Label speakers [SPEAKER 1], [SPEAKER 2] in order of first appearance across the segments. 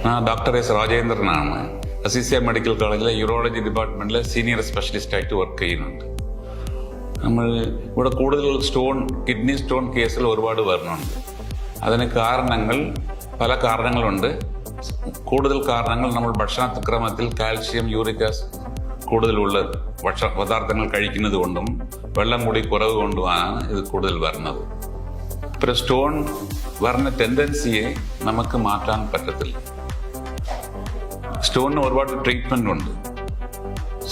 [SPEAKER 1] Doctor S രാജേന്ദ്രനാണ്. Azeezia medical കോളേജിലെ urology ഡിപ്പാർട്ട്മെന്റിലെ സീനിയർ സ്പെഷ്യലിസ്റ്റായിട്ട് വർക്ക് ചെയ്യുന്നുണ്ട്. നമ്മൾ ഇവിടെ കൂടുതൽ കിഡ്നി സ്റ്റോൺ കേസുകൾ ഒരുപാട് വരുന്നുണ്ട്. അതിന് പല കാരണങ്ങളുണ്ട്. കൂടുതൽ കാരണങ്ങൾ നമ്മൾ ഭക്ഷണക്രമത്തിൽ കാൽഷ്യം, യൂറിക് ആസിഡ് കൂടുതലുള്ള പദാർത്ഥങ്ങൾ കഴിക്കുന്നത് കൊണ്ടും വെള്ളം കൂടി കുറവ് കൊണ്ടുമാണ് ഇത് കൂടുതൽ വരുന്നത്. ഇപ്പോൾ സ്റ്റോൺ വരുന്ന ടെൻഡൻസിയെ നമുക്ക് മാറ്റാൻ പറ്റത്തില്ല. സ്റ്റോണിന് ഒരുപാട് ട്രീറ്റ്മെന്റ് ഉണ്ട്.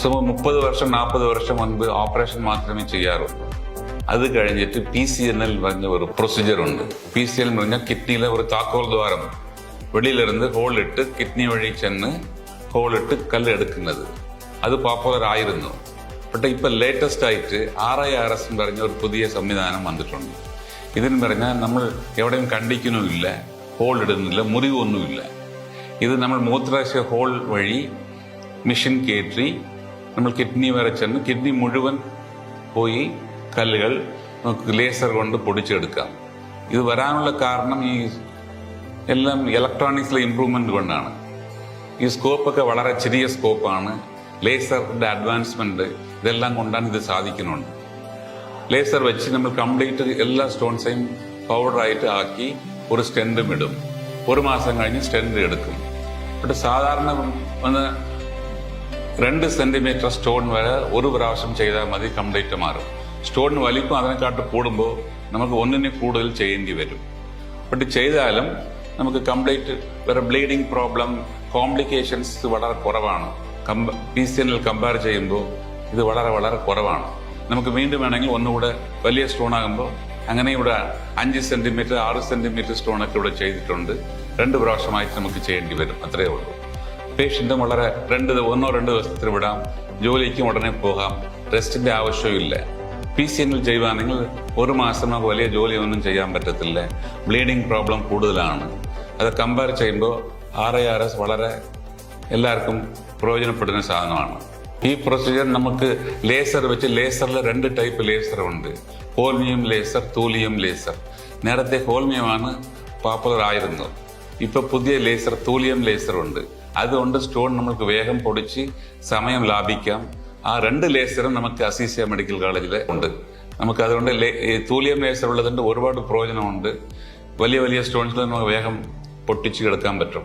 [SPEAKER 1] 30 വർഷം 40 വർഷം മുൻപ് ഓപ്പറേഷൻ മാത്രമേ ചെയ്യാറുള്ളൂ. അത് കഴിഞ്ഞിട്ട് PCNL പറഞ്ഞ ഒരു പ്രൊസീജിയർ ഉണ്ട്. PCNL എന്ന് പറഞ്ഞാൽ കിഡ്നിയിലെ ഒരു താക്കോൽ ദ്വാരം വെളിയിലിരുന്ന് ഹോളിട്ട് കിഡ്നി വഴി ചെന്ന് ഹോളിട്ട് കല്ല് എടുക്കുന്നത്. അത് പോപ്പുലർ ആയിരുന്നു. പക്ഷേ ഇപ്പൊ ലേറ്റസ്റ്റ് ആയിട്ട് RIRS എന്ന് പറഞ്ഞ ഒരു പുതിയ സംവിധാനം വന്നിട്ടുണ്ട്. ഇതിന് പറഞ്ഞാൽ നമ്മൾ എവിടെയും കണ്ടിക്കുന്നുമില്ല, ഹോൾ ഇടുന്നില്ല, മുറിവൊന്നുമില്ല. ഇത് നമ്മൾ മൂത്രാശയ ഹോൾ വഴി മെഷീൻ കയറ്റി നമ്മൾ കിഡ്നി വരെ ചെന്ന് കിഡ്നി മുഴുവൻ പോയി കല്ലുകൾ നമുക്ക് ലേസർ കൊണ്ട് പൊടിച്ചെടുക്കാം. ഇത് വരാനുള്ള കാരണം ഈ എല്ലാം ഇലക്ട്രോണിക്സിലെ ഇംപ്രൂവ്മെന്റ് കൊണ്ടാണ്. ഈ സ്കോപ്പൊക്കെ വളരെ ചെറിയ സ്കോപ്പാണ്. ലേസറിന്റെ അഡ്വാൻസ്മെന്റ് ഇതെല്ലാം കൊണ്ടാണ് ഇത് സാധിക്കുന്നുണ്ട്. ലേസർ വെച്ച് നമ്മൾ കംപ്ലീറ്റ് എല്ലാ സ്റ്റോൺസെയും പൗഡറായിട്ട് ആക്കി ഒരു സ്റ്റെൻഡും ഇടും. 1 മാസം കഴിഞ്ഞ് സ്റ്റെൻഡ് എടുക്കും. പക്ഷെ സാധാരണ 2 സെന്റിമീറ്റർ സ്റ്റോൺ വരെ ഒരു പ്രാവശ്യം ചെയ്താൽ മതി, കംപ്ലീറ്റ് മാറും. സ്റ്റോൺ വലിപ്പം അതിനെക്കാട്ട് കൂടുമ്പോൾ നമുക്ക് ഒന്നിനെ കൂടുതൽ ചെയ്യേണ്ടി വരും. പക്ഷെ ചെയ്താലും നമുക്ക് കംപ്ലീറ്റ് വേറെ ബ്ലീഡിങ് പ്രോബ്ലം, കോംപ്ലിക്കേഷൻസ് വളരെ കുറവാണ്. PCNL കമ്പയർ ചെയ്യുമ്പോൾ ഇത് വളരെ വളരെ കുറവാണ്. നമുക്ക് വീണ്ടും വേണമെങ്കിൽ ഒന്നുകൂടെ വലിയ സ്റ്റോൺ ആകുമ്പോൾ അങ്ങനെ ഇവിടെ 5 സെന്റിമീറ്റർ 6 സെന്റിമീറ്റർ സ്റ്റോണൊക്കെ ഇവിടെ ചെയ്തിട്ടുണ്ട്. 2 പ്രാവശ്യമായിട്ട് നമുക്ക് ചെയ്യേണ്ടി വരും. അത്രയേ ഉള്ളൂ. പേഷ്യന്റും വളരെ 1-2 ദിവസത്തിൽ വിടാം, ജോലിക്കും ഉടനെ പോകാം, റെസ്റ്റിന്റെ ആവശ്യമില്ല. PCNL ചെയ്യുവാണെങ്കിൽ 1 മാസം നമുക്ക് വലിയ ജോലിയൊന്നും ചെയ്യാൻ പറ്റത്തില്ല. ബ്ലീഡിങ് പ്രോബ്ലം കൂടുതലാണ്. അത് കമ്പയർ ചെയ്യുമ്പോൾ RIRS വളരെ എല്ലാവർക്കും പ്രയോജനപ്പെടുന്ന സാധനമാണ്. ഈ പ്രൊസീജിയർ നമുക്ക് ലേസർ വെച്ച്, ലേസറിൽ 2 ടൈപ്പ് ലേസർ ഉണ്ട്. Holmium laser, thulium laser. നേരത്തെ ഹോൾമിയമാണ് പോപ്പുലർ ആയിരുന്നത്. ഇപ്പൊ പുതിയ ലേസർ തൂലിയം ലേസർ ഉണ്ട്. അതുകൊണ്ട് സ്റ്റോൺ നമുക്ക് വേഗം പൊടിച്ച് സമയം ലാഭിക്കാം. ആ 2 ലേസറും നമുക്ക് അസിസിയ മെഡിക്കൽ കോളേജിൽ ഉണ്ട്. നമുക്ക് അതുകൊണ്ട് തൂലിയം ലേസർ ഉള്ളതുകൊണ്ട് ഒരുപാട് പ്രയോജനമുണ്ട്. വലിയ സ്റ്റോൺസിൽ നമുക്ക് വേഗം പൊട്ടിച്ച് കിടക്കാൻ പറ്റും.